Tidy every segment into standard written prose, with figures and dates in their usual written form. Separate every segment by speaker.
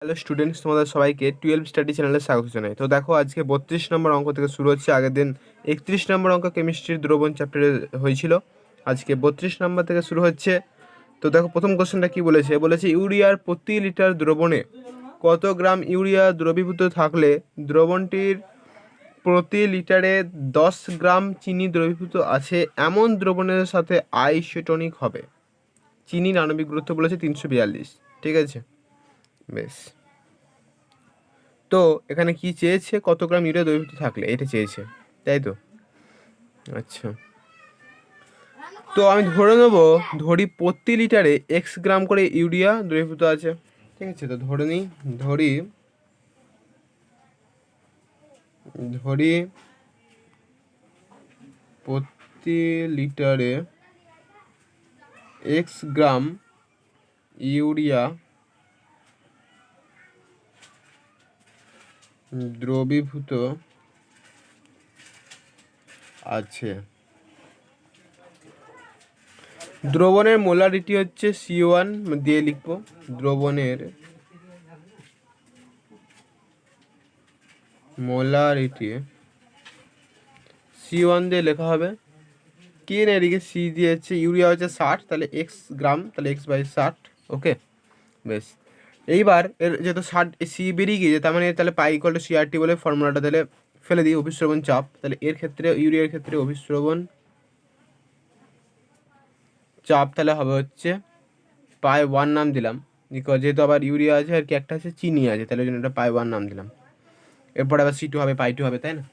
Speaker 1: Hello students, তোমাদের সবাইকে 12 study চ্যানেলে স্বাগত জানাই। তো দেখো, আজকে 32 নম্বর অঙ্ক থেকে শুরু হচ্ছে। আগের দিন 31 নম্বর অঙ্ক কেমিস্ট্রির দ্রবণ চ্যাপ্টারে হয়েছিল। আজকে 32 নম্বর থেকে শুরু হচ্ছে। তো দেখো, প্রথম কোশ্চেনটা কি বলেছে ইউরিয়ার প্রতি লিটার দ্রবণে কত গ্রাম ইউরিয়া দ্রবীভূত থাকলে দ্রবণটির প্রতি লিটারে 10 গ্রাম চিনি দ্রবীভূত আছে এমন দ্রবণের সাথে আইসোটোনিক হবে। চিনির আণবিক গুরুত্ব বলেছে 342। ঠিক আছে, বেশ। তো এখানে কি চেয়েছে, কত গ্রাম ইউরিয়া দ্রবীভূত থাকলে, এটা চেয়েছে, তাই তো? আচ্ছা, তো আমি ধরি প্রতি লিটারে এক্স গ্রাম করে ইউরিয়া দ্রবীভূত আছে। ঠিক আছে, তো ধরি প্রতি লিটারে এক্স গ্রাম ইউরিয়া দ্রবীভূত আছে। দ্রবণের মোলারিটি হচ্ছে C1 দিয়ে লিখবো। দ্রবণের মোলারিটি C1 দিয়ে লেখা হবে। কি না, এদিকে সি দিয়েছে, ইউরিয়া হচ্ছে 60, তাহলে এক্স গ্রাম, তাহলে x/60। ওকে, বেশ। এইবার এর যেহেতু 60 সি বেরিয়ে গিয়েছে, তার মানে তাহলে পাই ইকুয়াল টু CRT বলে ফর্মুলাটা তাহলে ফেলে দিই, অভিস্রবণ চাপ। তাহলে এর ক্ষেত্রে, ইউরিয়ার ক্ষেত্রে অভিস্রবণ চাপ তাহলে হবে হচ্ছে π1 নাম দিলাম, যেহেতু আবার ইউরিয়া আছে আর কি একটা আছে চিনি আছে, তাহলে ওই জন্য এটা π1 নাম দিলাম। এরপরে আবার C2 হবে, π2 হবে, তাই না?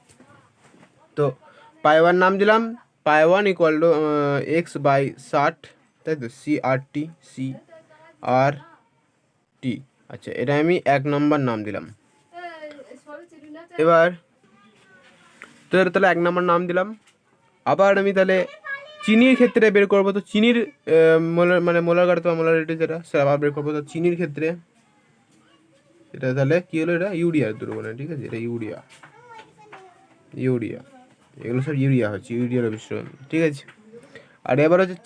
Speaker 1: তো π1 নাম দিলাম, π1 ইকুয়াল টু x/60, তাই তো, CRT। আচ্ছা, এটা আমি 1 নম্বর নাম দিলাম। এবার তো তাহলে 1 নম্বর নাম দিলাম। আবার আমি তাহলে চিনির ক্ষেত্রে বের করবো। তো চিনির মোলার গাঢ়তা, মোলারিটি যেটা, সেটা আবার বের করবো। তো চিনির ক্ষেত্রে এটা তাহলে কি হলো, এটা ইউরিয়ার দ্রবণে। ঠিক আছে, এটা ইউরিয়া, এগুলো সব ইউরিয়া হচ্ছে, ইউরিয়ার অভিস্রবণ। ঠিক আছে, আর এবার হচ্ছে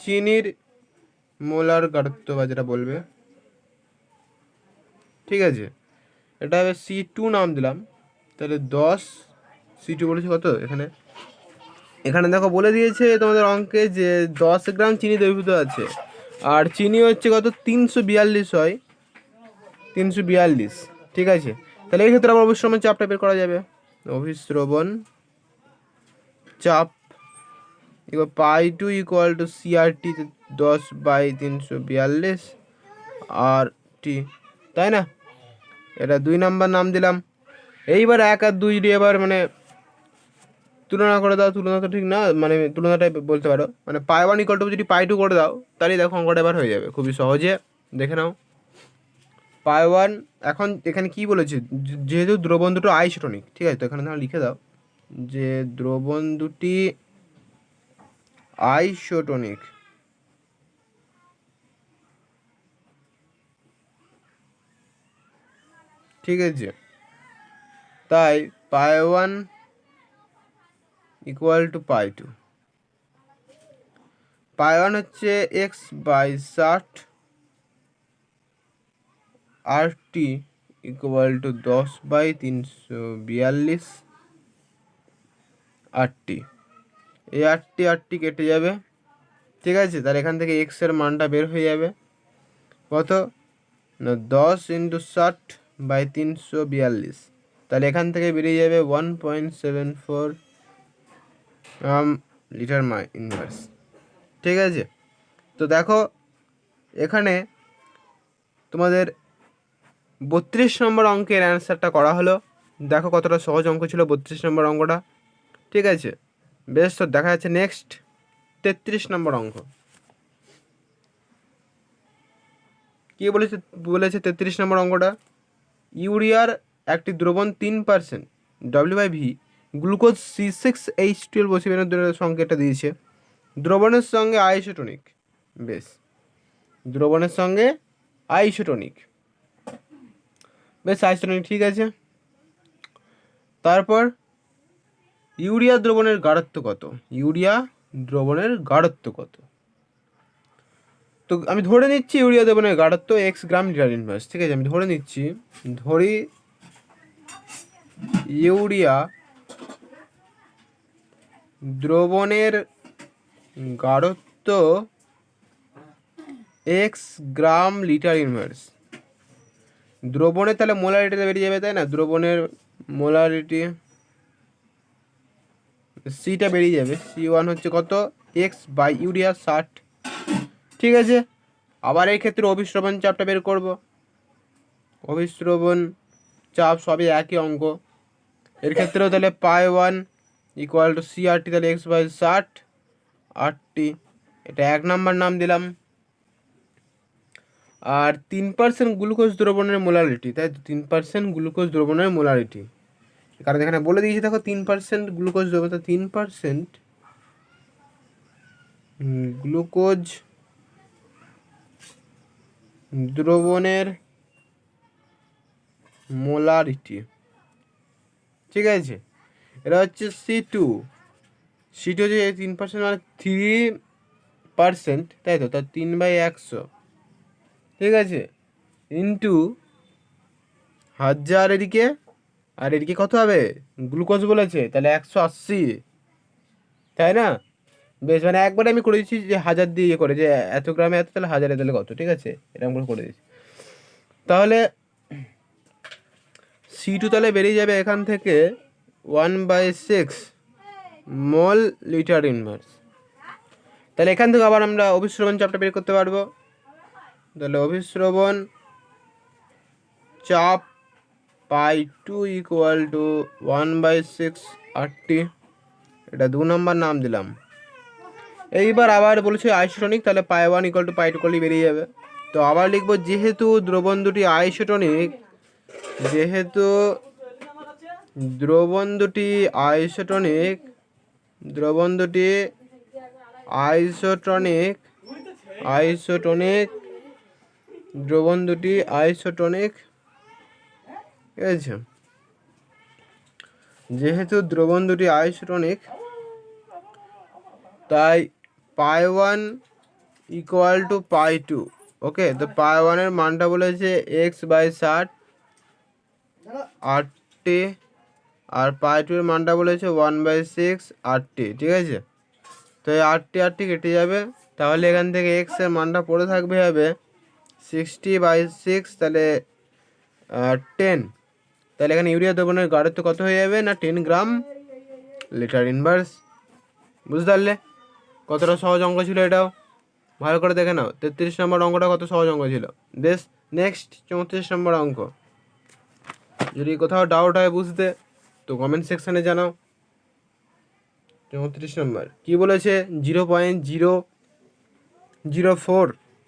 Speaker 1: চিনির মোলার গাঢ়ত্ব বা যেটা বলবে, ঠিক আছে, এটা C2 নাম দিলাম। তাহলে 10, C2 বলেছে কত এখানে দেখো বলে দিয়েছে তোমাদের অঙ্কে যে 10 গ্রাম চিনি দ্রবীভূত আছে, আর চিনি হচ্ছে কত 342 হয়, 342। ঠিক আছে, তাহলে এই ক্ষেত্রে আবার অভিস্রবণ চাপটা বের করা যাবে। অভিস্রবণ চাপ π2 ইকুয়াল টু CRT, 10/342 RT, তাই না? এটা 2 নাম্বার নাম দিলাম। এইবার 1 আর 2 যদি এবার তুলনা করে দাও, তুলনা তো ঠিক না, তুলনাটাই বলতে পারো, π1 ইকুয়াল টু যদি π2 করে দাও, তাহলেই দেখো অঙ্কটা এবার হয়ে যাবে খুবই সহজে। দেখে নাও, π1 এখন এখানে কি বলেছে, যেহেতু দ্রবণ দুটো আইসোটোনিক, ঠিক আছে, তো এখানে তোমরা লিখে দাও যে দ্রবণ দুটি আইসোটোনিক। ঠিক আছে, তাই π1 ইকুয়াল টু π2। π1 হচ্ছে x/60, RT equal to 10/342 RT। এই RT কেটে যাবে। ঠিক আছে, তাহলে এখান থেকে x এর মানটা বের হয়ে যাবে কত না, 10 × 60/342। তাহলে এখান থেকে বেরিয়ে যাবে 1.74 লিটার ইনভার্স। ঠিক আছে, তো দেখো এখানে তোমাদের 32 নম্বর অঙ্কের অ্যান্সারটা করা হলো। দেখো কতটা সহজ অঙ্ক ছিল 32 নম্বর অঙ্কটা। ঠিক আছে, বেশ। তো দেখা যাচ্ছে নেক্সট 33 নম্বর অঙ্ক। কি বলেছে 33 নম্বর অঙ্কটা, ইউরিয়ার একটি দ্রবণ 3% W/V গ্লুকোজ C6H12 বসিবেনের সংকেতটা দিয়েছে, দ্রবণের সঙ্গে আইসোটোনিক। বেশ, দ্রবণের সঙ্গে আইসোটোনিক, বেশ, আইসোটোনিক। ঠিক আছে, তারপর ইউরিয়া দ্রবণের গাঢ়ত্ব কত, তো আমি ধরে নিচ্ছি ইউরিয়া দ্রবণের গাঢ়ত্ব এক্স গ্রাম লিটার ইনভার্স, ঠিক আছে? আমি ধরে নিচ্ছি, ধরি ইউরিয়া দ্রবণের গাঢ়ত্ব এক্স গ্রাম লিটার ইনভার্স। দ্রবণের তাহলে মোলারিটিটা বেরিয়ে যাবে, তাই না? দ্রবণের মোলারিটি সিটা বেরিয়ে যাবে, C1 হচ্ছে কত, এক্স বাই ইউরিয়া 60, ঠিক আছে? আবার এই ক্ষেত্রে অভিস্রবণ চাপটা বের করব। অভিস্রবণ চাপ সবই একই অঙ্ক, এর ক্ষেত্রেও তাহলে পাই 1 ইকুয়াল টু CRT, তাহলে এক্স বাই 60 RT, এটা 1 নাম্বার নাম দিলাম। আর 3% গ্লুকোজ দ্রবণের মোলারিটি, তাই তো? 3% গ্লুকোজ দ্রবণের মোলারিটি, কারণ এখানে বলে দিয়েছি দেখো 3% গ্লুকোজ দ্রবণ, 3% গ্লুকোজ দ্রবণের মোলারিটি, ঠিক আছে? এটা হচ্ছে C2 হচ্ছে 3% মানে 3%, তাই তো? তার 3/100, ঠিক আছে, ইন্টু 1000, এদিকে আর এদিকে কত হবে, গ্লুকোজ বলেছে, তাহলে 180, তাই না? বেশ, মানে একবারে আমি করে দিচ্ছি যে 1000 দিয়ে ইয়ে করে, যে এত গ্রামে এত, তাহলে 1000 তাহলে কত, ঠিক আছে? এরকম করে দিচ্ছি। তাহলে C2 তাহলে বেরিয়ে যাবে এখান থেকে 1/6 মল লিটার ইনভার্স। তাহলে এখান থেকে আবার আমরা অভিস্রবণ চাপটা বের করতে পারবো। তাহলে অভিস্রবণ চাপ পাই2 ইকুয়াল টু 1/6 RT, এটা 2 নম্বর নাম দিলাম। এইবার আবার বলেছে আইসোটনিক, তাহলে পাই1 ইকুয়াল টু পাই2 করলেই বেরিয়ে যাবে। তো আবার লিখবো, যেহেতু দ্রবণ দুটি আইসোটনিক, যেহেতু দ্রবণ দুটি আইসোটনিক, দ্রবণ দুটি আইসোটনিক, আইসোটনিক, দ্রবণ দুটি আইসোটনিক, ঠিক আছে? যেহেতু দ্রবণ দুটি আইসোটনিক, তাই পাই1 ইকুয়াল টু পাই2, ওকে? তো পাই1 এর মানটা বলেছে এক্স বাই 60 RT, আর পাই2 এর মানটা বলেছে 1/6 RT, ঠিক আছে? তো এই RT কেটে যাবে, তাহলে এখান থেকে এক্স এর মানটা পড়ে থাকবে, হবে 60/6, তাহলে 10, তাহলে এখানে ইউরিয়া দ্রবণের গাঢ়ত্ব কত হয়ে যাবে না 10 গ্রাম লিটার ইনভার্স। বুঝতে পারলে কতটা সহজ অঙ্ক ছিল এটাও? ভালো করে দেখে নাও, 33 নম্বর অঙ্কটা কত সহজ অঙ্ক ছিল। বেশ, নেক্সট 34 নম্বর অঙ্ক। যদি কোথাও ডাউট হয় বুঝতে, তো কমেন্ট সেকশানে জানাও। 34 নম্বর কী বলেছে, 0.004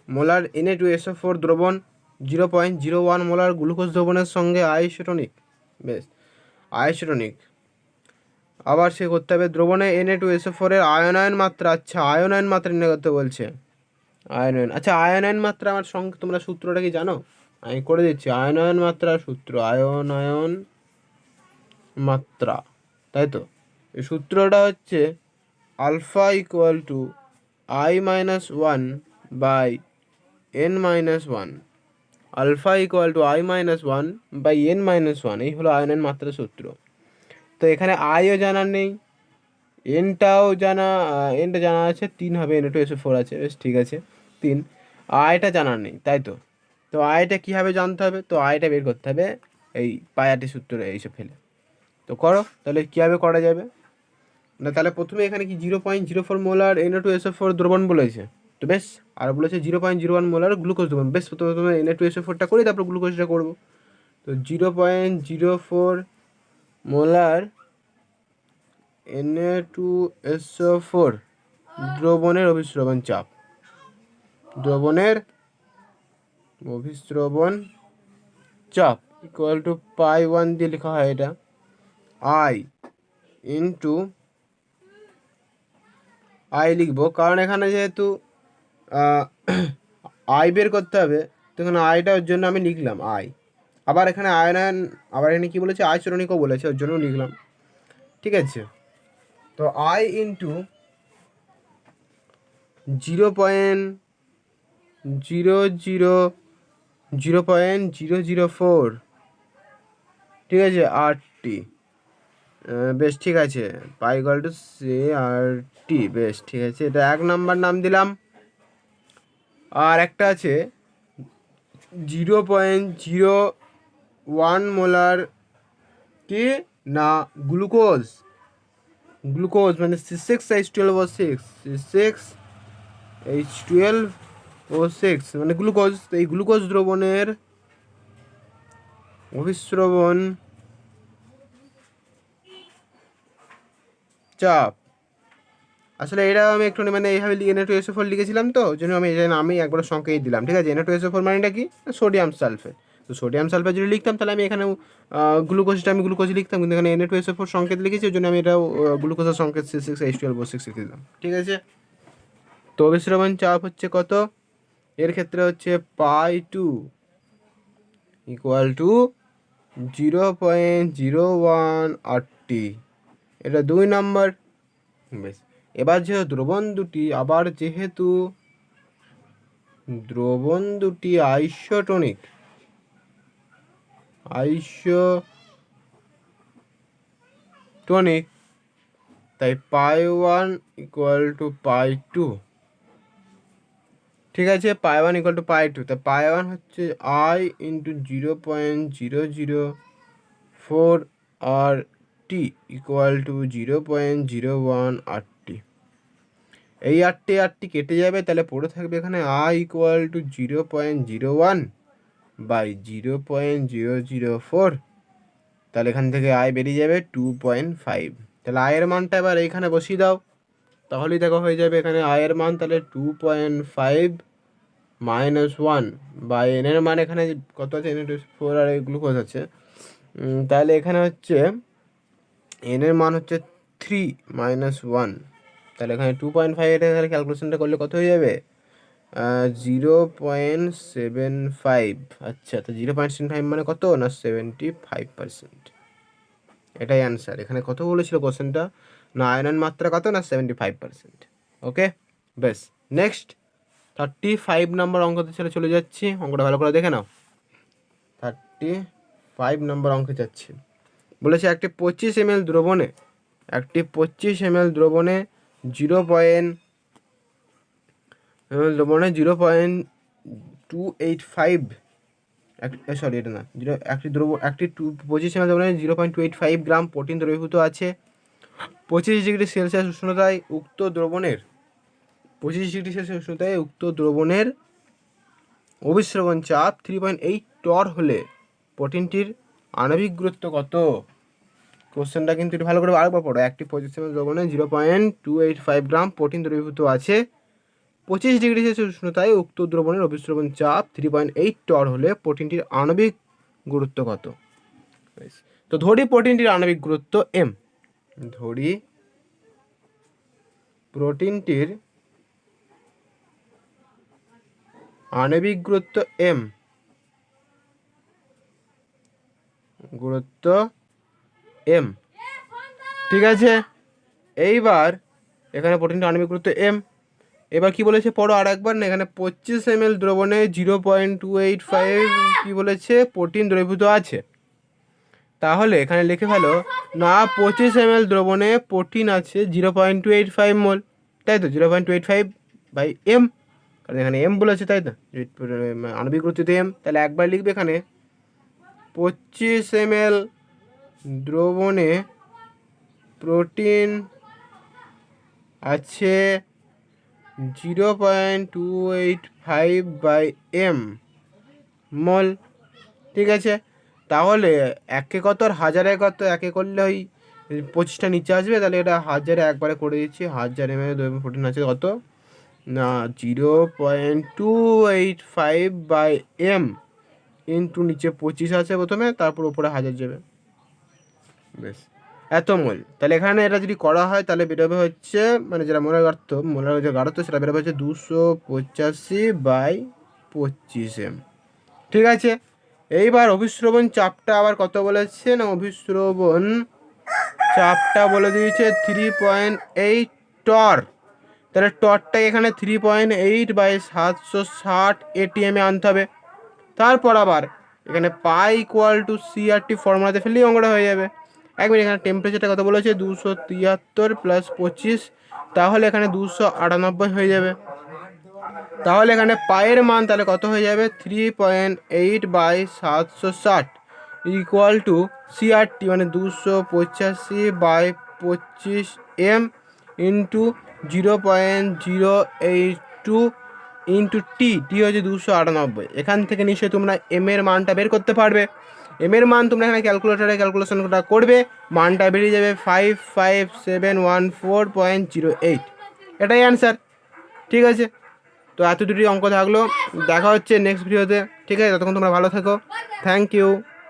Speaker 1: মোলার Na2SO4 দ্রবণ 0.01 মোলার গ্লুকোজ দ্রবণের সঙ্গে আইসোটনিক। বেশ, আইসোটনিক। আবার সে করতে হবে দ্রবণে Na2SO4 এর আয়নায়ন মাত্রা। আচ্ছা, আয়নায়ন মাত্রা নির্ণয় করতে বলছে। আয়নায়ন, আচ্ছা, আয়নায়ন মাত্রা আমার সঙ্গে তোমরা সূত্রটা কি জানো? আমি করে দিচ্ছি, আয়নায়ন মাত্রার সূত্র, আয়নায়ন মাত্রা, তাই তো? এই সূত্রটা হচ্ছে alpha equal to I-1 by N-1, alpha equal to I-1 by N-1, এই হলো আয়নের মাত্রার সূত্র। তো এখানে আইও জানা নেই, এনটা জানা আছে, 3 হবে, Na2SO4 আছে, বেশ, ঠিক আছে, 3। আয়টা জানা নেই, তাই তো? তো আয়টা কীভাবে জানতে হবে? তো আয়টা বের করতে হবে এই পাই/RT সূত্র এইসব ফেলে। তো করো, তাহলে কীভাবে করা যাবে না? তাহলে প্রথমে এখানে কি 0.04 মোলার Na2SO4 দ্রবণ বলেছে, তো বেশ, আর বলেছে 0.01 মোলার গ্লুকোজ দ্রবণ। বেশ, প্রথমে Na2SO4টা করি, তারপর গ্লুকোজটা করবো। তো 0.04 মোলার Na2SO4 দ্রবণের অভিস্রবণ চাপ, দ্রবণের অভিস্রবণ চাপ ইকুয়াল টু পাই1 দিয়ে লেখা হয় এটা, আই ইন্টু আই লিখবো, কারণ এখানে যেহেতু আই বের করতে হবে, তো এখানে আইটার জন্য আমি লিখলাম আই। আবার এখানে আয়নায়ন, আবার এখানে কী বলেছে, আইসোটনিকও বলেছে, ওর জন্য লিখলাম, ঠিক আছে? তো আই ইন্টু 0.04 0.004, ঠিক আছে, RT। বেশ, ঠিক আছে, পাই ইকুয়াল টু CRT। বেশ, ঠিক আছে, এটা 1 নাম্বার নাম দিলাম। আর একটা আছে 0.01 মোলার কি না গ্লুকোজ মানে C6H12O6, C6H12O6 মানে গ্লুকোজ। এই গ্লুকোজ দ্রবণের অভিস্রবণ চাপ, আসলে এটা আমি একটু মানে এইভাবে Na2SO4 লিখেছিলাম, তো ওই জন্য আমি একবার সংকেত দিলাম, ঠিক আছে। Na2SO4 মানেটা কি, সোডিয়াম সালফেট। তো সোডিয়াম সালফেট যদি লিখতাম তাহলে আমি এখানেও আমি গ্লুকোজ লিখতাম, কিন্তু এখানে Na2SO4 সংকেত লিখেছি, ওই জন্য আমি এটাও গ্লুকোজের সংকেত C6H12O6 লিখে দিলাম, ঠিক আছে। তো অভিস্রবণ চাপ হচ্ছে কত, এর ক্ষেত্রে হচ্ছে π2 = 0.01 RT, এটা 2 নাম্বার। বেশ, এবার যেহেতু দ্রবণ দুটি আইসোটোনিক, তাই π1 = π2, ঠিক আছে। π1 = π2, তা π1 হচ্ছে I × 0.004 RT = 0.01 RT। এই RT কেটে যাবে, তাহলে পড়ে থাকবে এখানে I = 0.01 বাই 0.004, তাহলে এখান থেকে I বেরিয়ে যাবে 2.5। তাহলে I এর মানটা এবার এইখানে বসিয়ে দাও, তাহলেই দেখো হয়ে যাবে এখানে I এর মান, তাহলে 2.5 - 1 বাই N এর মান এখানে কত আছে, Na2SO4 আর গ্লুকোজ আছে, তাহলে এখানে হচ্ছে N এর মান হচ্ছে 3 - 1, তাহলে এখানে 2.5, এটা তাহলে ক্যালকুলেশনটা করলে কত হয়ে যাবে, 0.75। আচ্ছা, তো 0.75 মানে কত না 75%, এটাই অ্যান্সার। এখানে কত বলেছিল কোশ্চেনটা, না আয়রন মাত্রা কত না 75%। ওকে, বেশ, নেক্সট 35 নম্বর অঙ্কতে চলে যাচ্ছি। অঙ্কটা ভালো করে দেখে নাও। 35 নম্বর অঙ্কে যাচ্ছি। বলেছে একটি 25 ml দ্রবণে 0.285, সরি এটা না, একটি 25 ml দ্রবণে 0.285 গ্রাম প্রোটিন দ্রবীভূত আছে। 25 ডিগ্রি সেলসিয়াস উষ্ণতায় উক্ত দ্রবণের অভিস্রবণ চাপ 3.8 টর হলে প্রোটিনটির আণবিক গুরুত্ব কত? কোশ্চেনটা কিন্তু একটু ভালো করে আরেকবার পড়ো। একটি 25 ml দ্রবণে 0.285 গ্রাম প্রোটিন দ্রবীভূত আছে। 25 ডিগ্রি সেলসিয়াস উষ্ণতায় উক্ত দ্রবণের অভিস্রবণ চাপ 3.8 টর হলে প্রোটিনটির আণবিক গুরুত্ব কত? তো ধরি প্রোটিনটির আণবিক গুরুত্ব m, ধরি প্রোটিনটির আণবিক গুরুত্ব m, ঠিক আছে। এইবার এখানে প্রোটিনটির আণবিক গুরুত্ব m, এবার কি বলেছে পড়ো আর একবার না। এখানে 25 ml দ্রবণে 0.285 কি বলেছে প্রোটিন দ্রবীভূত আছে, তাহলে এখানে লিখে ফেলো না 25 ml দ্রবণে প্রোটিন আছে 0.285 মোল, তাই তো, 0.285 বাই m, কারণ এখানে m বলেছে, তাই তো, আণবিক গুরুত্ব m, তাহলে একবার লিখবে এখানে 25 ml দ্রবণে প্রোটিন আছে 0.285 বাই m মোল, ঠিক আছে। তাহলে একে কত আর হাজারে কত, একে করলে ওই 25টা নিচে আসবে, তাহলে এটা হাজারে একবারে করে দিচ্ছি। 1000 ml প্রোটিন আছে কত না 0.285 বাই m ইন্টু নিচে 25 আছে প্রথমে, তারপর উপরে 1000 যাবে, বেশ এত মোল। তাহলে এখানে এটা যদি করা হয় তাহলে বেরোবে হচ্ছে, মানে যেটা মোলার যে গাঢ়ত্ব সেটা বেরোবে হচ্ছে 285/25 m, ঠিক আছে। এইবার অভিস্রবণ চাপটা আবার কত বলেছে না, অভিস্রবণ চাপটা বলে দিয়েছে 3.8 টর। তাহলে টরটাকে এখানে 3.8/760 ATM আনতে হবে। তারপর আবার এখানে পাই ইকুয়াল টু CRT ফর্মুলাতে ফেললেই অঙ্কটা হয়ে যাবে। এক মিনিট, এখানে টেম্পারেচারটা কত বলেছে 273 + 25, তাহলে এখানে 298 হয়ে যাবে। তাহলে এখানে পায়ের মান তাহলে কত হয়ে যাবে 3.8/760 ইকুয়াল টু CRT মানে 285/25 ইন্টু 0.082 ইন্টু টি হচ্ছে 298। এখান থেকে নিশ্চয়ই তোমরা এম এর মানটা বের করতে পারবে। এম এর মান তোমরা এখানে ক্যালকুলেটারে ক্যালকুলেশনটা করবে, মানটা বেরিয়ে যাবে 55714.08। এটাই অ্যান্সার। ঠিক আছে, তো এত দুটি অঙ্ক থাকলো, দেখা হচ্ছে নেক্সট ভিডিওতে। ঠিক আছে, ততক্ষণ তোমরা ভালো থেকো। Thank you.